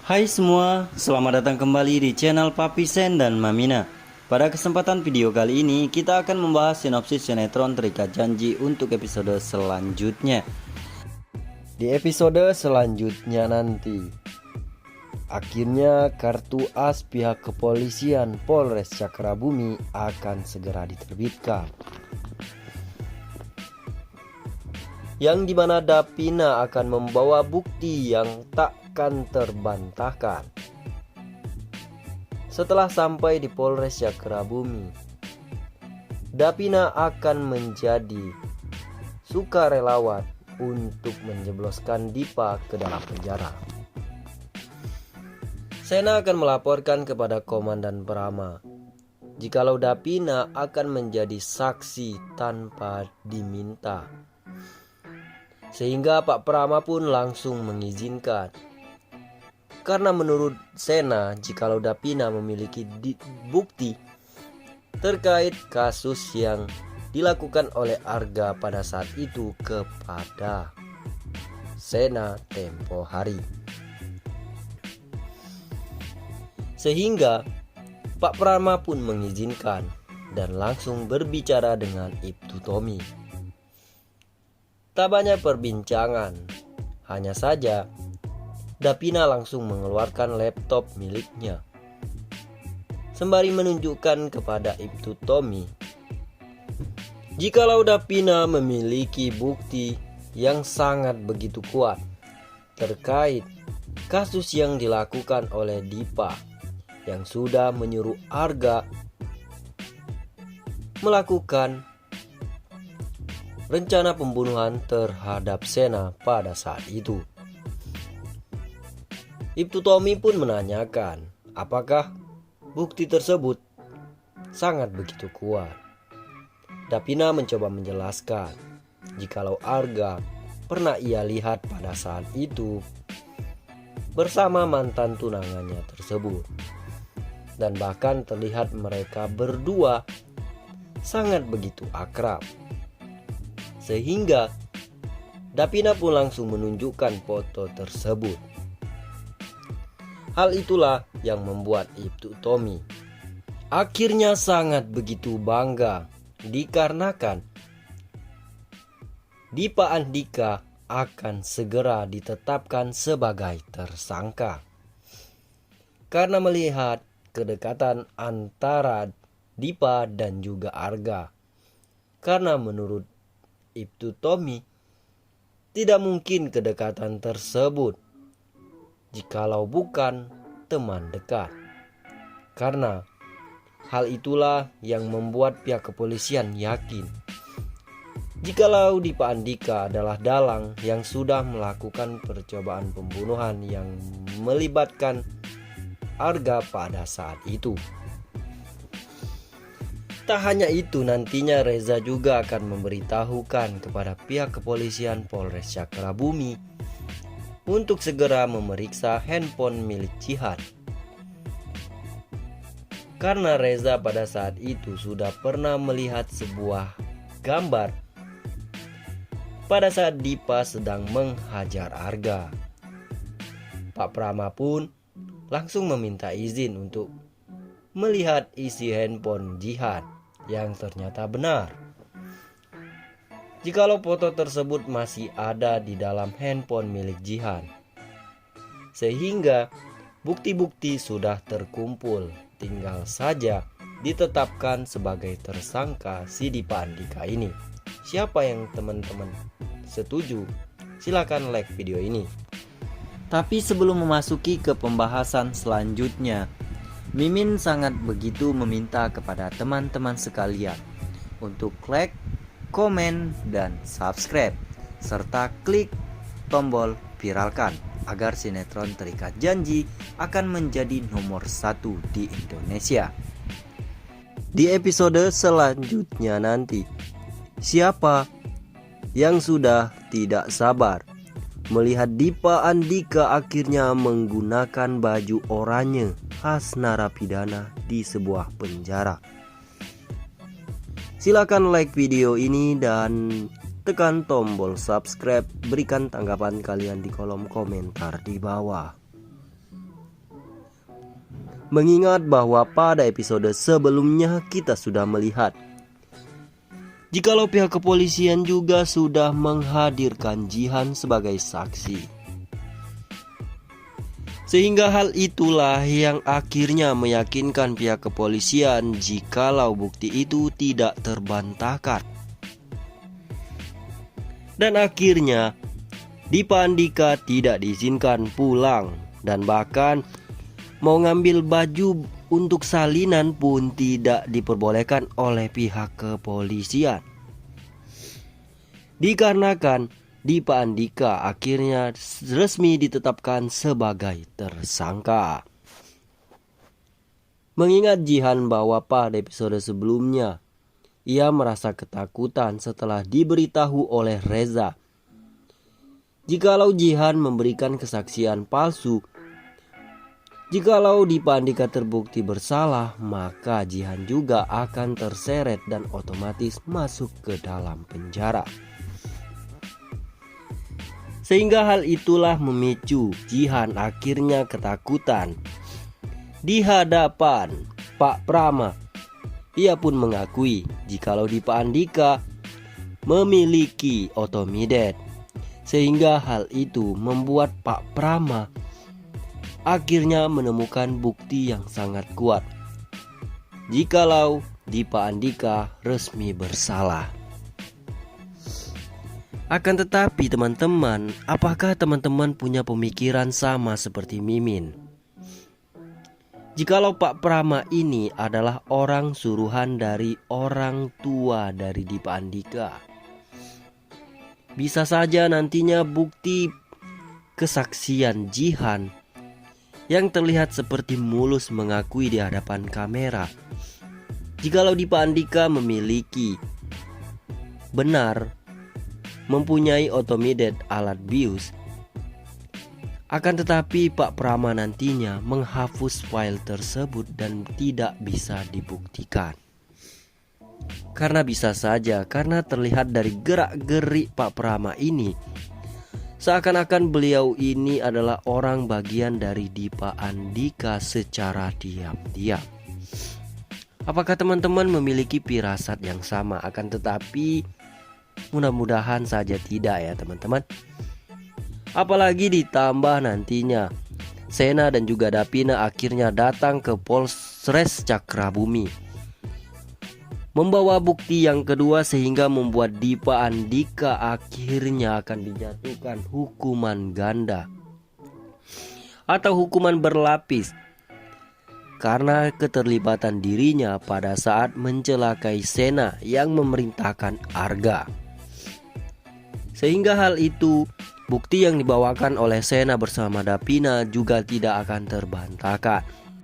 Hai semua, selamat datang kembali di channel Papi Sen dan Mamina. Pada kesempatan video kali ini kita akan membahas sinopsis sinetron Terikat Janji untuk episode selanjutnya. Di episode selanjutnya nanti, akhirnya kartu as pihak kepolisian Polres Cakrabumi akan segera diterbitkan, yang dimana Davina akan membawa bukti yang takkan terbantahkan. Setelah sampai di Polres Cakrabumi, Davina akan menjadi sukarelawan untuk menjebloskan Dipa ke dalam penjara. Sena akan melaporkan kepada Komandan Prama jikalau Davina akan menjadi saksi tanpa diminta. Sehingga Pak Prama pun langsung mengizinkan. Karena menurut Sena, jikalau Davina memiliki bukti terkait kasus yang dilakukan oleh Arga pada saat itu kepada Sena tempo hari. Sehingga Pak Prama pun mengizinkan dan langsung berbicara dengan Ibtu Tommy. Tak banyak perbincangan, hanya saja Davina langsung mengeluarkan laptop miliknya, sembari menunjukkan kepada Ibtu Tommy jikalau Davina memiliki bukti yang sangat begitu kuat terkait kasus yang dilakukan oleh Dipa yang sudah menyuruh Arga melakukan rencana pembunuhan terhadap Sena pada saat itu. Ibtu Tommy pun menanyakan apakah bukti tersebut sangat begitu kuat. Davina mencoba menjelaskan jikalau Arga pernah ia lihat pada saat itu bersama mantan tunangannya tersebut, dan bahkan terlihat mereka berdua sangat begitu akrab. Sehingga Davina pun langsung menunjukkan foto tersebut. Hal itulah yang membuat Ibtu Tommy akhirnya sangat begitu bangga, dikarenakan Dipa Andika akan segera ditetapkan sebagai tersangka. Karena melihat kedekatan antara Dipa dan juga Arga. Karena menurut Ibtu Tommy, tidak mungkin kedekatan tersebut jikalau bukan teman dekat. Karena hal itulah yang membuat pihak kepolisian yakin jikalau Dipa Andika adalah dalang yang sudah melakukan percobaan pembunuhan yang melibatkan Arga pada saat itu. Tak hanya itu, nantinya Reza juga akan memberitahukan kepada pihak kepolisian Polres Cakrabumi untuk segera memeriksa handphone milik Jihan. Karena Reza pada saat itu sudah pernah melihat sebuah gambar pada saat Dipa sedang menghajar Arga. Pak Prama pun langsung meminta izin untuk melihat isi handphone Jihan yang ternyata benar. Jikalau foto tersebut masih ada di dalam handphone milik Jihan, sehingga bukti-bukti sudah terkumpul, tinggal saja ditetapkan sebagai tersangka si Dipa Andika ini. Siapa yang teman-teman setuju? Silakan like video ini. Tapi sebelum memasuki ke pembahasan selanjutnya, Mimin sangat begitu meminta kepada teman-teman sekalian untuk like, komen, dan subscribe, serta klik tombol viralkan agar sinetron Terikat Janji akan menjadi nomor 1 di Indonesia. Di episode selanjutnya nanti, siapa yang sudah tidak sabar melihat Dipa Andika akhirnya menggunakan baju oranye khas narapidana di sebuah penjara? Silakan like video ini dan tekan tombol subscribe. Berikan tanggapan kalian di kolom komentar di bawah. Mengingat bahwa pada episode sebelumnya kita sudah melihat jikalau pihak kepolisian juga sudah menghadirkan Jihan sebagai saksi. Sehingga hal itulah yang akhirnya meyakinkan pihak kepolisian jikalau bukti itu tidak terbantahkan. Dan akhirnya Dipa Andika tidak diizinkan pulang, dan bahkan mau ngambil baju untuk salinan pun tidak diperbolehkan oleh pihak kepolisian. Dikarenakan Dipa Andika akhirnya resmi ditetapkan sebagai tersangka. Mengingat Jihan bahwa pada episode sebelumnya ia merasa ketakutan setelah diberitahu oleh Reza jikalau Jihan memberikan kesaksian palsu. Jikalau Dipa Andika terbukti bersalah, maka Jihan juga akan terseret dan otomatis masuk ke dalam penjara. Sehingga hal itulah memicu Jihan akhirnya ketakutan. Di hadapan Pak Prama, ia pun mengakui jikalau Dipa Andika memiliki otomidet. Sehingga hal itu membuat Pak Prama akhirnya menemukan bukti yang sangat kuat jikalau Dipa Andika resmi bersalah. Akan tetapi teman-teman, apakah teman-teman punya pemikiran sama seperti Mimin? Jikalau Pak Prama ini adalah orang suruhan dari orang tua dari Dipa Andika, bisa saja nantinya bukti kesaksian Jihan yang terlihat seperti mulus mengakui di hadapan kamera, jikalau Dipa Andika memiliki benar mempunyai otomidet alat bius. Akan tetapi Pak Prama nantinya menghapus file tersebut dan tidak bisa dibuktikan. Karena bisa saja, karena terlihat dari gerak-gerik Pak Prama ini seakan-akan beliau ini adalah orang bagian dari Dipa Andika secara diam-diam. Apakah teman-teman memiliki firasat yang sama? Akan tetapi mudah-mudahan saja tidak ya teman-teman. Apalagi ditambah nantinya Sena dan juga Davina akhirnya datang ke Polres Cakrabumi membawa bukti yang kedua, sehingga membuat Dipa Andika akhirnya akan dijatuhkan hukuman ganda atau hukuman berlapis karena keterlibatan dirinya pada saat mencelakai Sena yang memerintahkan Arga. Sehingga hal itu, bukti yang dibawakan oleh Sena bersama Davina juga tidak akan terbantahkan.